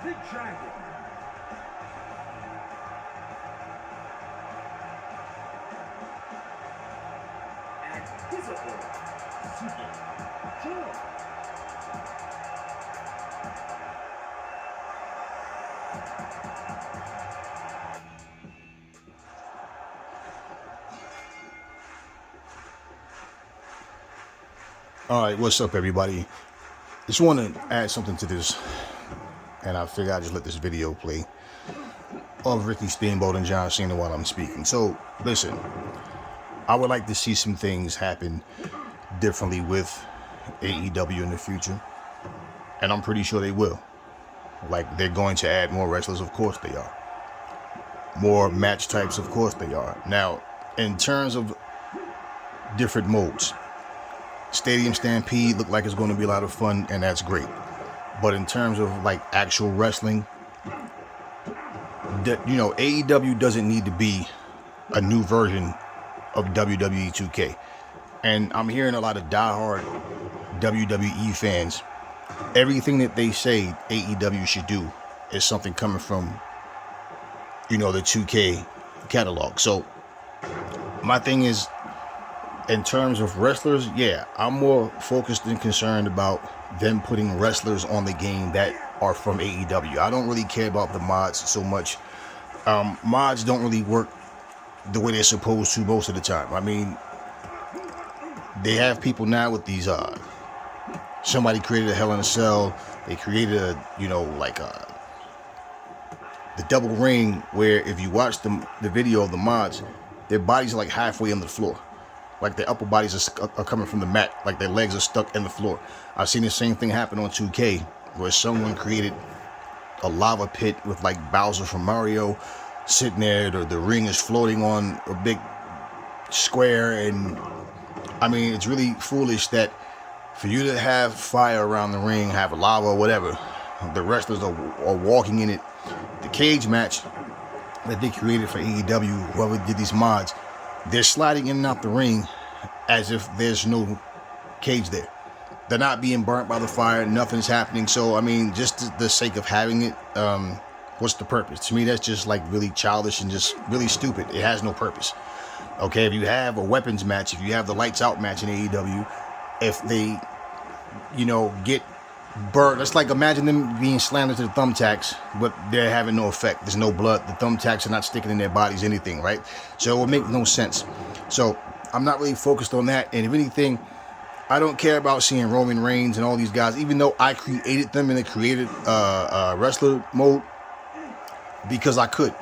the Dragon. And his opponent, Super Joe. All right, what's up, everybody? Just want to add something to this, and I figure I'll just let this video play of Ricky Steamboat and John Cena while I'm speaking. So, listen, I would like to see some things happen differently with AEW in the future, and I'm pretty sure they will. Like, they're going to add more wrestlers, of course they are. More match types, of course they are. Now, in terms of different modes, Stadium Stampede looked like it's going to be a lot of fun, and that's great. But in terms of like actual wrestling, AEW doesn't need to be a new version of WWE 2K. And I'm hearing a lot of diehard WWE fans. Everything that they say AEW should do is something coming from, the 2K catalog. So my thing is, in terms of wrestlers, yeah, I'm more focused and concerned about them putting wrestlers on the game that are from AEW. I don't really care about the mods so much. Mods don't really work the way they're supposed to most of the time. I mean, they have people now with these, somebody created a Hell in a Cell. They created the double ring where if you watch the video of the mods, their bodies are like halfway on the floor. Like their upper bodies are coming from the mat, like their legs are stuck in the floor. I've seen the same thing happen on 2K, where someone created a lava pit with like Bowser from Mario sitting there. The ring is floating on a big square, and I mean, it's really foolish that for you to have fire around the ring, have lava or whatever, the wrestlers are walking in it. The cage match that they created for AEW, whoever did these mods, they're sliding in and out the ring as if there's no cage there. They're not being burnt by the fire. Nothing's happening. So, I mean, just the sake of having it, what's the purpose? To me, that's just like really childish and just really stupid. It has no purpose. Okay, if you have a weapons match, if you have the lights out match in AEW, if they, get burnt, it's like imagine them being slammed into the thumbtacks, but they're having no effect. There's no blood. The thumbtacks are not sticking in their bodies, anything, right? So it would make no sense. So I'm not really focused on that. And if anything, I don't care about seeing Roman Reigns and all these guys, even though I created them in the created wrestler mode because I could.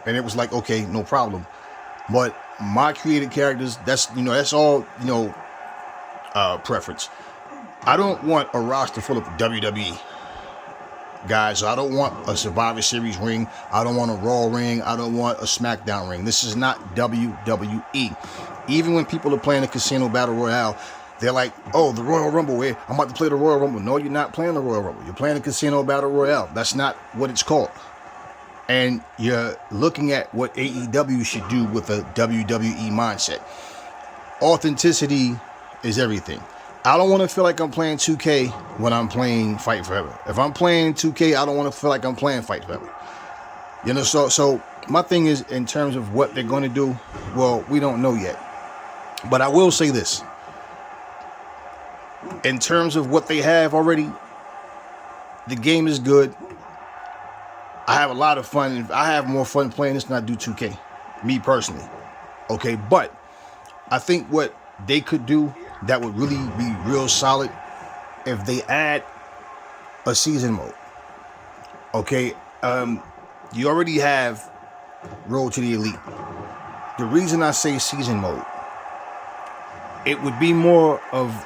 And it was like, okay, no problem. But my created characters, that's all, preference. I don't want a roster full of WWE guys. I don't want a Survivor Series ring. I don't want a Raw ring. I don't want a SmackDown ring. This is not WWE. Even when people are playing the Casino Battle Royale, they're like, oh, the Royal Rumble. I'm about to play the Royal Rumble. No, you're not playing the Royal Rumble. You're playing the Casino Battle Royale. That's not what it's called. And you're looking at what AEW should do with a WWE mindset. Authenticity is everything. I don't want to feel like I'm playing 2K when I'm playing Fight Forever. If I'm playing 2K, I don't want to feel like I'm playing Fight Forever. So my thing is, in terms of what they're going to do, well, we don't know yet. But I will say this. In terms of what they have already, the game is good. I have a lot of fun. I have more fun playing this than I do 2K. Me personally. Okay, but I think what they could do that would really be real solid if they add a season mode. Okay, you already have Road to the Elite. The reason I say season mode, it would be more of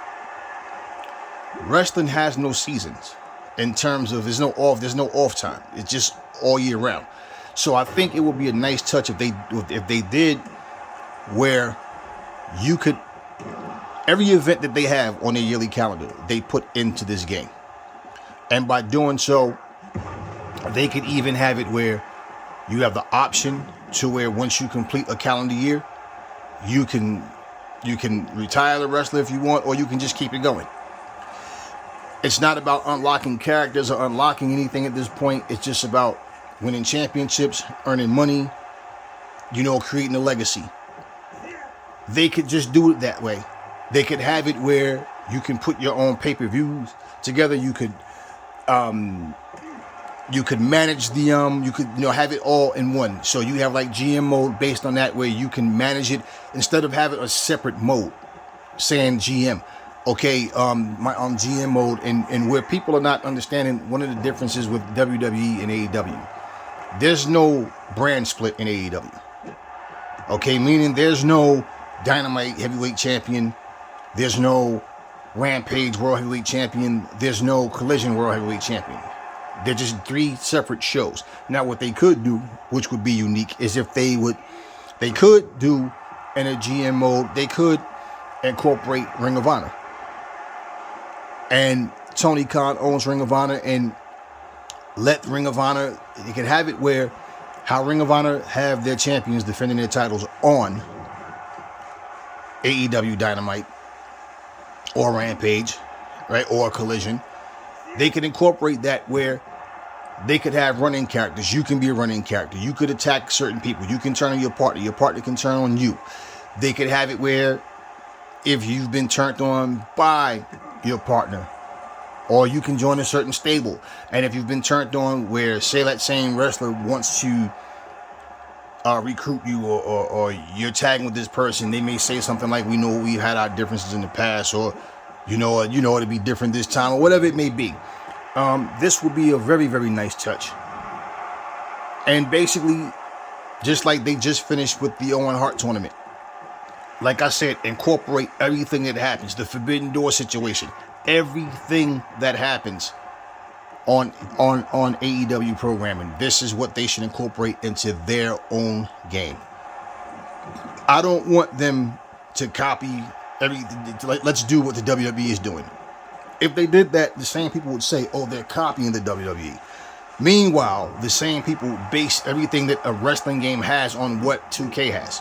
wrestling has no seasons in terms of there's no off time. It's just all year round. So I think it would be a nice touch if they did where you could, every event that they have on their yearly calendar, they put into this game. And by doing so, they could even have it where you have the option to where once you complete a calendar year, you can retire the wrestler if you want, or you can just keep it going. It's not about unlocking characters or unlocking anything at this point. It's just about winning championships, earning money, creating a legacy. They could just do it that way. They could have it where you can put your own pay-per-views together. You could manage the you could have it all in one. So you have like GM mode based on that, where you can manage it instead of having a separate mode saying GM. Okay, my GM mode, and where people are not understanding one of the differences with WWE and AEW. There's no brand split in AEW. Okay, meaning there's no Dynamite Heavyweight Champion, there's no Rampage World Heavyweight Champion, there's no Collision World Heavyweight Champion. They're just 3 separate shows. Now, what they could do, which would be unique, is if they could do in a GM mode, they could incorporate Ring of Honor. And Tony Khan owns Ring of Honor, and let Ring of Honor, you can have it where how Ring of Honor have their champions defending their titles on AEW Dynamite or Rampage, right, or Collision. They could incorporate that where they could have running characters. You can be a running character. You could attack certain people. You can turn on your partner can turn on you. They could have it where if you've been turned on by your partner, or you can join a certain stable. And if you've been turned on where, say, that same wrestler wants to recruit you, or you're tagging with this person, they may say something like, we know we've had our differences in the past, or it'll be different this time, or whatever it may be. This would be a very, very nice touch. And basically, just like they just finished with the Owen Hart tournament, like I said, incorporate everything that happens, the Forbidden Door situation, everything that happens on AEW programming. This is what they should incorporate into their own game. I don't want them to copy everything. Let's do what the WWE is doing. If they did that, the same people would say, oh, they're copying the WWE. Meanwhile, the same people base everything that a wrestling game has on what 2K has.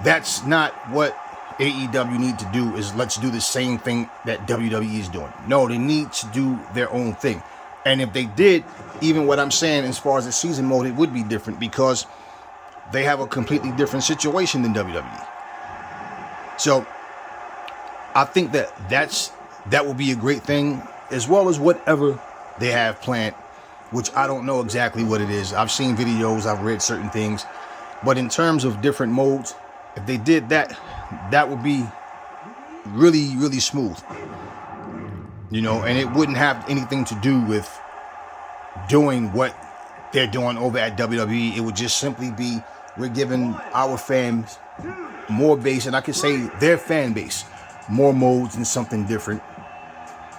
That's not what AEW need to do, is let's do the same thing that WWE is doing. No, they need to do their own thing. And if they did, even what I'm saying as far as the season mode, it would be different because they have a completely different situation than WWE. So I think that will be a great thing, as well as whatever they have planned, which I don't know exactly what it is. I've seen videos, I've read certain things, but in terms of different modes, if they did that, that would be really, really smooth. And it wouldn't have anything to do with doing what they're doing over at WWE. It would just simply be, we're giving our fans more base, and I could say their fan base, more modes and something different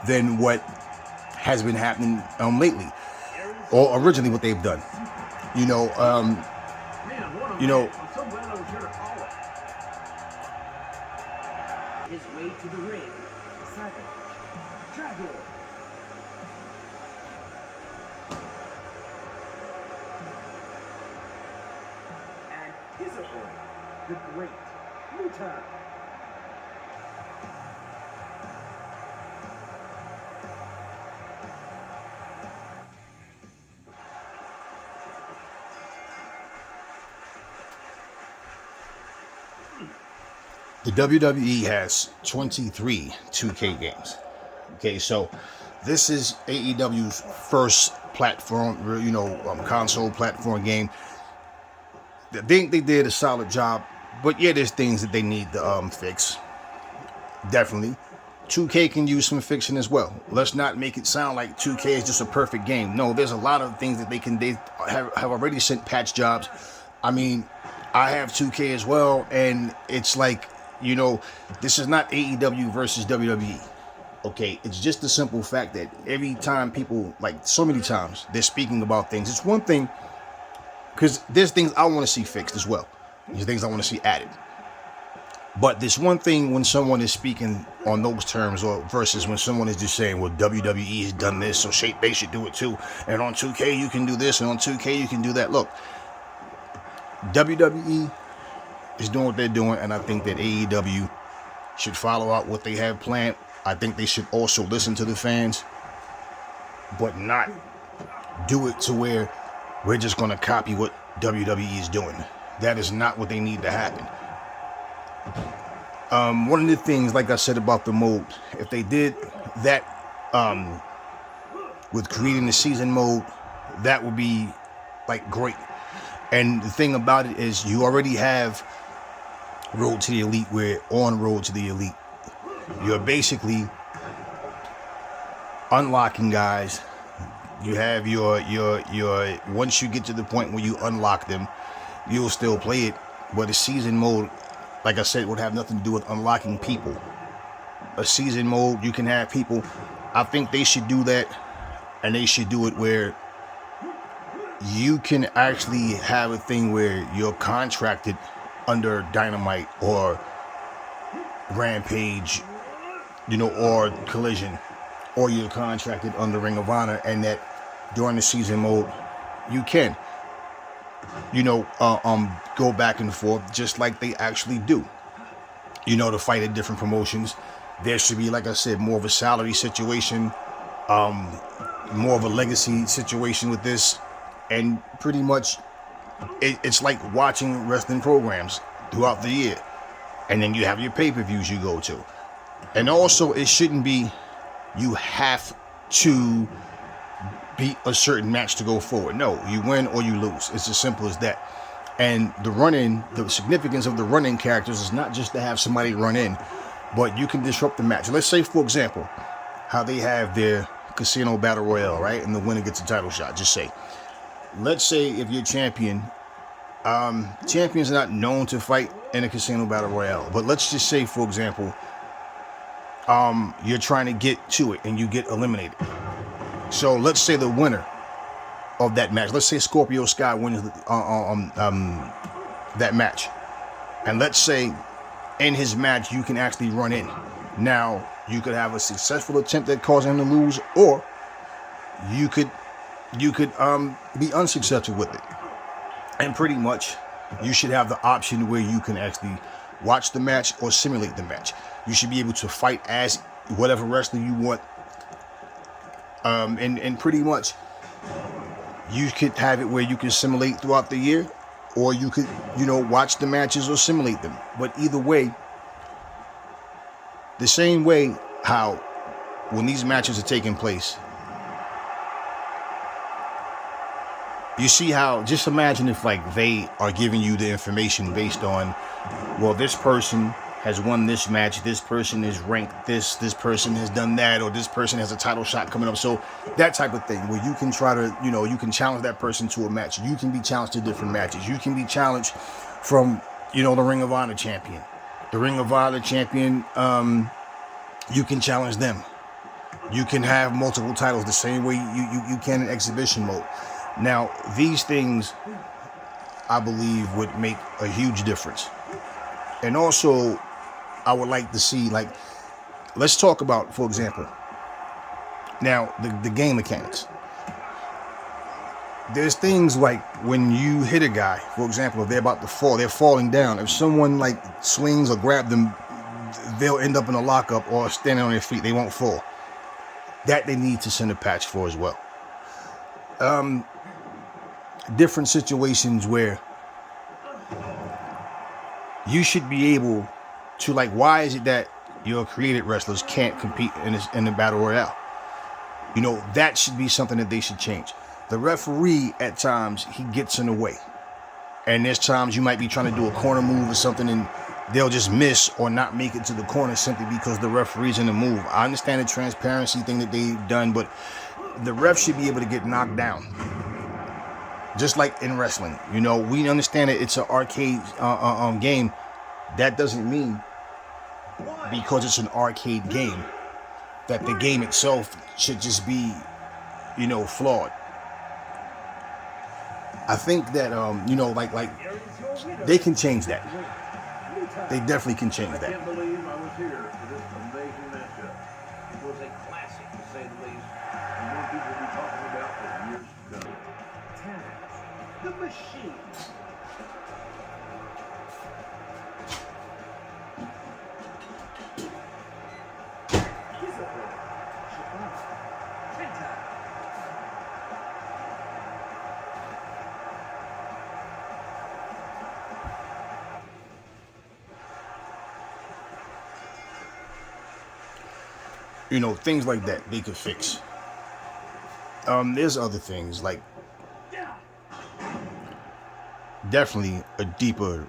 than what has been happening lately, or originally what they've done. His way to the ring. Second, Dragon. And his opponent, the Great Muta. The WWE has 23 2K games. Okay, so this is AEW's first platform, console platform game. I think they did a solid job, but yeah, there's things that they need to fix. Definitely. 2K can use some fixing as well. Let's not make it sound like 2K is just a perfect game. No, there's a lot of things that they have already sent patch jobs. I mean, I have 2K as well, and it's like, this is not AEW versus WWE. Okay, it's just the simple fact that every time people, like so many times, they're speaking about things. It's one thing, because there's things I want to see fixed as well. There's things I want to see added. But there's one thing when someone is speaking on those terms, or versus when someone is just saying, well, WWE has done this, so they should do it too. And on 2K you can do this, and on 2K you can do that. Look, WWE is doing what they're doing, and I think that AEW should follow out what they have planned. I think they should also listen to the fans, but not do it to where we're just going to copy what WWE is doing. That is not what they need to happen. One of the things, like I said about the mode, if they did that with creating the season mode, that would be like great. And the thing about it is you already have Road to the Elite, where on Road to the Elite, you're basically unlocking guys. You have your once you get to the point where you unlock them, you'll still play it. But the season mode, like I said, would have nothing to do with unlocking people. A season mode, you can have people. I think they should do that, and they should do it where you can actually have a thing where you're contracted under Dynamite or Rampage, or Collision, or you're contracted under Ring of Honor, and that during the season mode, you can, go back and forth just like they actually do, to fight at different promotions. There should be, like I said, more of a salary situation, more of a legacy situation with this, and pretty much it's like watching wrestling programs throughout the year, and then you have your pay-per-views you go to. And also, it shouldn't be you have to beat a certain match to go forward. No, you win or you lose. It's as simple as that. And the significance of the run-in characters is not just to have somebody run in, but you can disrupt the match. Let's say, for example, how they have their Casino Battle Royale, right? And the winner gets a title shot. Just say, let's say if you're champion, champions are not known to fight in a Casino Battle Royale. But let's just say, for example, you're trying to get to it and you get eliminated. So let's say the winner of that match, let's say Scorpio Sky wins that match. And let's say in his match, you can actually run in. Now, you could have a successful attempt at causing him to lose, or you could be unsuccessful with it. And pretty much, you should have the option where you can actually watch the match or simulate the match. You should be able to fight as whatever wrestler you want. And pretty much, you could have it where you can simulate throughout the year, or you could, watch the matches or simulate them. But either way, the same way how when these matches are taking place, you see how, just imagine if like they are giving you the information based on, well, this person has won this match, this person is ranked this person has done that, or this person has a title shot coming up. So that type of thing where you can try to, you can challenge that person to a match. You can be challenged to different matches. You can be challenged from, the Ring of Honor champion. The Ring of Honor champion, you can challenge them. You can have multiple titles the same way you can in exhibition mode. Now, these things, I believe, would make a huge difference. And also, I would like to see, like, let's talk about, for example, now, the game mechanics. There's things like when you hit a guy, for example, if they're about to fall, they're falling down. If someone, like, swings or grabs them, they'll end up in a lockup or standing on their feet. They won't fall. That they need to send a patch for as well. Different situations where you should be able to, like, why is it that your created wrestlers can't compete in the Battle Royale? That should be something that they should change. The referee, at times, he gets in the way. And there's times you might be trying to do a corner move or something, and they'll just miss or not make it to the corner simply because the referee's in the move. I understand the transparency thing that they've done, but the ref should be able to get knocked down. Just like in wrestling. We understand that it's an arcade game. That doesn't mean because it's an arcade game that the game itself should just be, flawed. I think that, like they can change that. They definitely can change that. I can't believe I was here for this amazing matchup. It was a classic, to say the least, and more people will be talking about for years to come. Taz, the machine. You know, things like that they could fix. There's other things like definitely a deeper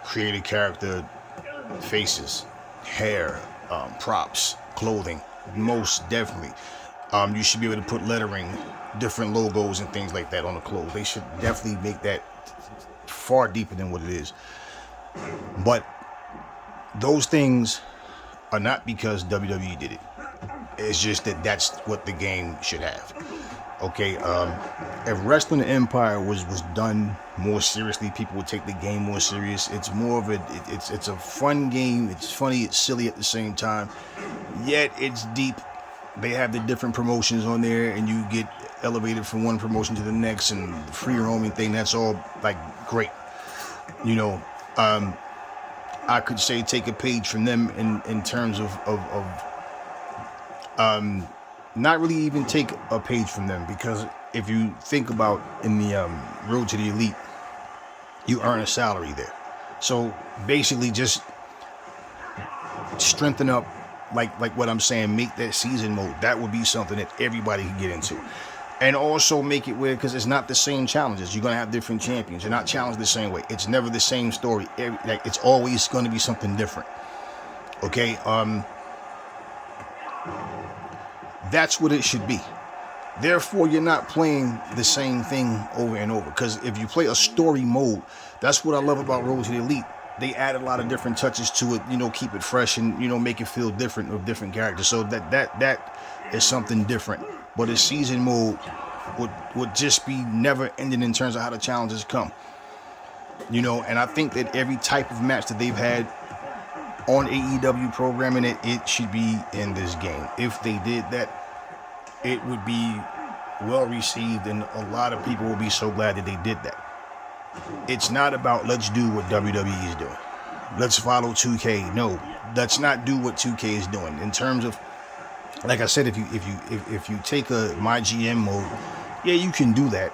created character, faces, hair, props, clothing. Most definitely. You should be able to put lettering, different logos and things like that on the clothes. They should definitely make that far deeper than what it is. But those things are not because WWE did it. It's just that that's what the game should have. Okay, if Wrestling Empire was done more seriously, people would take the game more serious. It's more of it's a fun game. It's funny, it's silly at the same time. Yet it's deep. They have the different promotions on there, and you get elevated from one promotion to the next, and the free roaming thing. That's all like great. You know, I could say take a page from them in terms of not really even take a page from them, because if you think about in the Road to the Elite, you earn a salary there. So basically just strengthen up, like what I'm saying, make that season mode. That would be something that everybody can get into. And also make it where, because it's not the same challenges. You're going to have different champions. You're not challenged the same way. It's never the same story. It's always going to be something different. Okay? That's what it should be. Therefore, you're not playing the same thing over and over. Because if you play a story mode, that's what I love about Road to the Elite. They add a lot of different touches to it, you know, keep it fresh and, you know, make it feel different with different characters. So that is something different. But a season mode would just be never ending in terms of how the challenges come. You know, and I think that every type of match that they've had on AEW programming, it should be in this game. If they did that, it would be well received, and a lot of people will be so glad that they did that. It's not about let's do what WWE is doing. Let's follow 2K. No, let's not do what 2K is doing. In terms of, like I said, if you take a My GM mode, yeah, you can do that.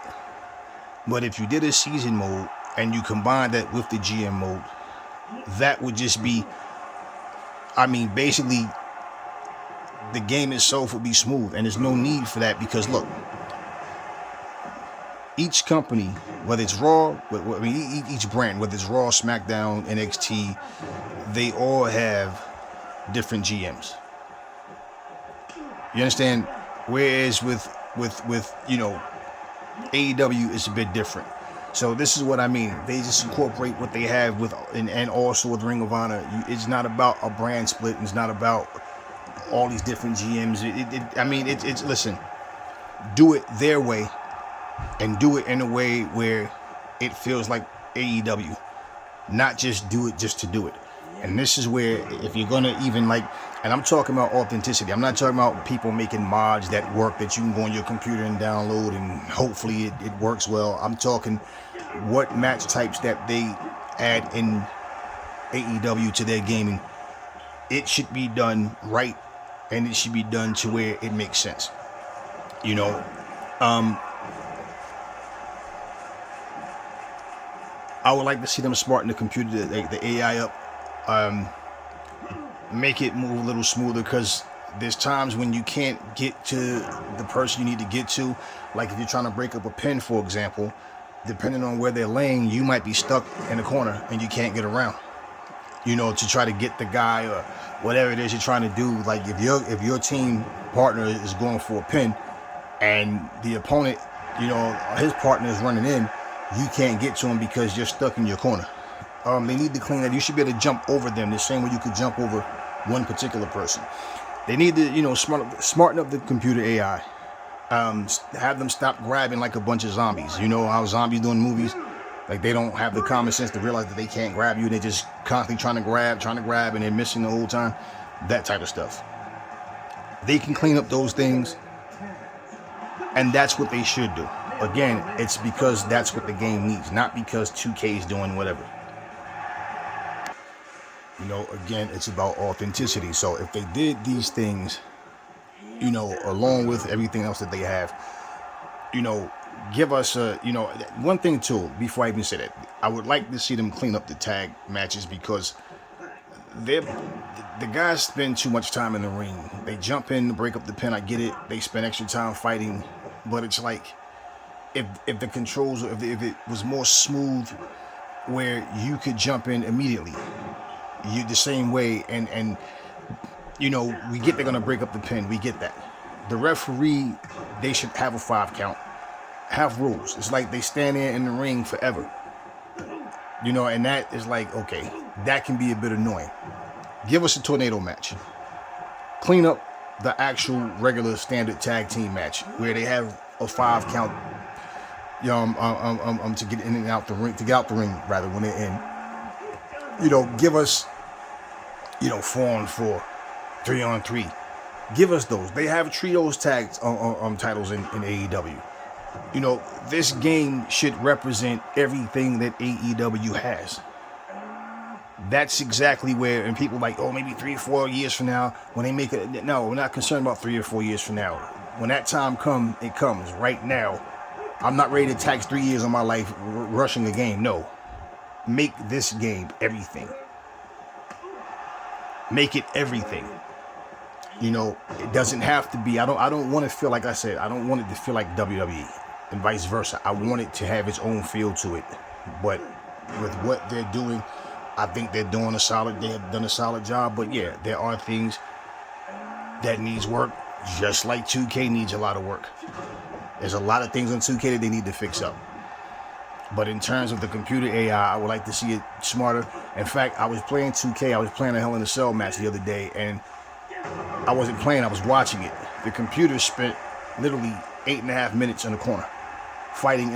But if you did a season mode and you combine that with the GM mode, that would just be, I mean, basically, the game itself would be smooth, and there's no need for that, because look, each company, whether it's Raw, I mean, each brand, whether it's Raw, SmackDown, NXT, they all have different GMs. You understand? Whereas with you know, AEW is a bit different. So this is what I mean. They just incorporate what they have with, and also with Ring of Honor. It's not about a brand split. It's not about all these different GMs. It's listen, do it their way, and do it in a way where it feels like AEW, not just do it just to do it. And this is where, if you're gonna even like, and I'm talking about authenticity. I'm not talking about people making mods that work, that you can go on your computer and download and hopefully it works well. I'm talking what match types that they add in AEW to their gaming. It should be done right, and it should be done to where it makes sense. You know, I would like to see them smarten the computer, the AI up, make it move a little smoother, because there's times when you can't get to the person you need to get to. Like if you're trying to break up a pin, for example, depending on where they're laying, you might be stuck in a corner and you can't get around, you know, to try to get the guy or whatever it is you're trying to do. Like if your team partner is going for a pin and the opponent, you know, his partner is running in, you can't get to him because you're stuck in your corner. They need to clean that. You should be able to jump over them the same way you could jump over one particular person. They need to, you know, smarten up the computer AI. Have them stop grabbing like a bunch of zombies. You know how zombies do in movies? Like they don't have the common sense to realize that they can't grab you. They're just constantly trying to grab, and they're missing the whole time. That type of stuff. They can clean up those things, and that's what they should do. Again, it's because that's what the game needs, not because 2K is doing whatever. You know, again, it's about authenticity. So if they did these things, you know, along with everything else that they have, you know, give us a, you know, one thing too, before I even say that, I would like to see them clean up the tag matches, because the guys spend too much time in the ring. They jump in to break up the pin. I get it. They spend extra time fighting, but it's like if the controls, if it was more smooth, where you could jump in immediately, you the same way, and we get they're gonna break up the pin. We get that. The referee, they should have a 5 count. Have rules. It's like they stand there in the ring forever. And that is like, okay, that can be a bit annoying. Give us a tornado match. Clean up the actual regular standard tag team match where they have a 5 count, to get in and out the ring, rather, when they're in. Give us, 4-on-4, 3-on-3. Give us those. They have trios tags titles in AEW. This game should represent everything that AEW has. That's exactly where, and people like, oh, maybe 3 or 4 years from now, when they make it. No, we're not concerned about 3 or 4 years from now. When that time comes, it comes. Right now, I'm not ready to tax 3 years of my life rushing a game. No. Make this game everything. Make it everything. It doesn't have to be. I don't want to feel, like I said, I don't want it to feel like WWE and vice versa. I want it to have its own feel to it. But with what they're doing, I think they have done a solid job. But yeah, there are things that needs work, just like 2K needs a lot of work. There's a lot of things on 2K that they need to fix up. But in terms of the computer AI, I would like to see it smarter. In fact, I was playing 2K. I was playing a Hell in a Cell match the other day, and I wasn't playing, I was watching it. The computer spent literally 8.5 minutes in the corner, fighting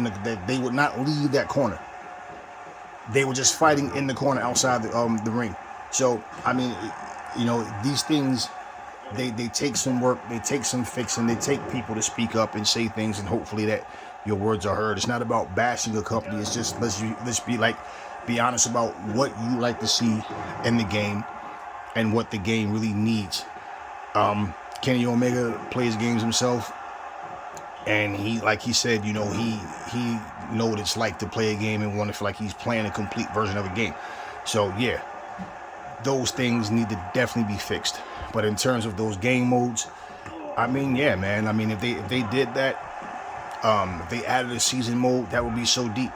they would not leave that corner. They were just fighting in the corner outside the ring. So, these things, they take some work, they take some fixing, they take people to speak up and say things, and hopefully that your words are heard. It's not about bashing a company. It's just let's be honest about what you like to see in the game and what the game really needs. Kenny Omega plays games himself, and he said, he know what it's like to play a game and want to feel like he's playing a complete version of a game. So yeah, those things need to definitely be fixed. But in terms of those game modes, yeah, man. If they did that, if they added a season mode, that would be so deep.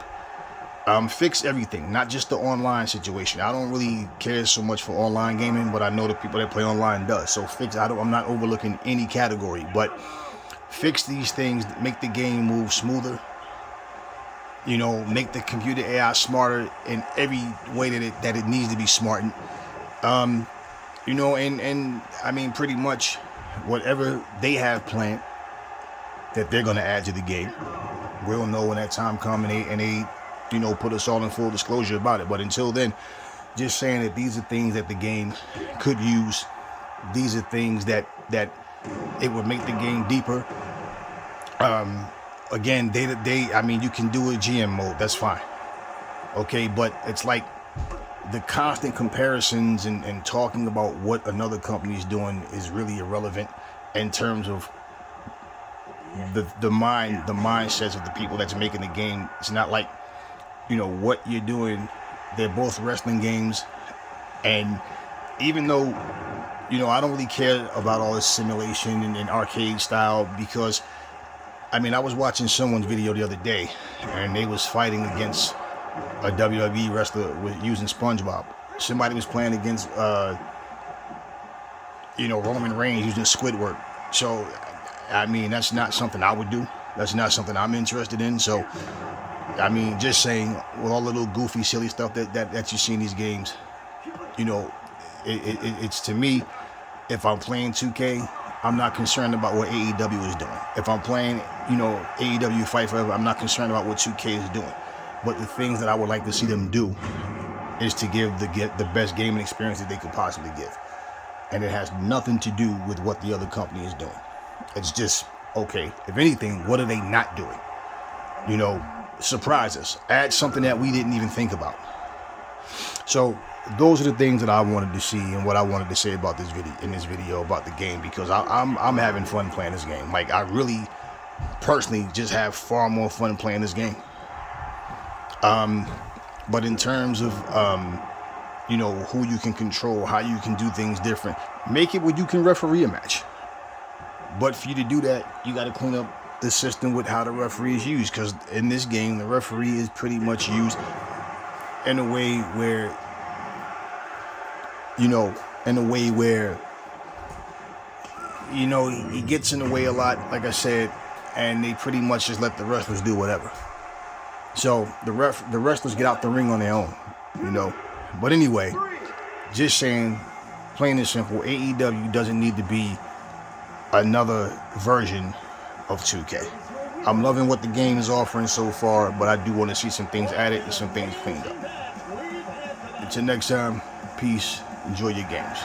Fix everything, not just the online situation. I don't really care so much for online gaming, but I know the people that play online does. So I'm not overlooking any category, but fix these things, make the game move smoother. Make the computer AI smarter in every way that it needs to be smart. Pretty much whatever they have planned that they're going to add to the game, we'll know when that time comes and they put us all in full disclosure about it. But until then, just saying that these are things that the game could use. These are things that it would make the game deeper. Again, you can do a GM mode, that's fine. Okay, but it's like the constant comparisons and talking about what another company is doing is really irrelevant in terms of the mindsets of the people that's making the game. It's not like, what you're doing. They're both wrestling games, and even though, I don't really care about all this simulation and arcade style, because I was watching someone's video the other day, and they was fighting against a WWE wrestler using SpongeBob. Somebody was playing against Roman Reigns using Squidward. So that's not something I would do. That's not something I'm interested in. So just saying, with all the little goofy, silly stuff that you see in these games, it's, to me, if I'm playing 2K, I'm not concerned about what AEW is doing. If I'm playing, AEW Fight Forever, I'm not concerned about what 2K is doing. But the things that I would like to see them do is to give the best gaming experience that they could possibly give. And it has nothing to do with what the other company is doing. It's just, okay, if anything, what are they not doing? Surprise us. Add something that we didn't even think about. So those are the things that I wanted to see and what I wanted to say about this video about the game, because I'm having fun playing this game. Like, I really personally just have far more fun playing this game. But in terms of you know, who you can control, how you can do things different. Make it where you can referee a match. But for you to do that, you got to clean up the system with how the referee is used. Because in this game, the referee is pretty much used in a way where, you know, he gets in the way a lot, like I said, and they pretty much just let the wrestlers do whatever. So the wrestlers get out the ring on their own, you know. But anyway, just saying, plain and simple, AEW doesn't need to be another version of 2K. I'm loving what the game is offering so far, but I do want to see some things added and some things cleaned up. Until next time, peace. Enjoy your games.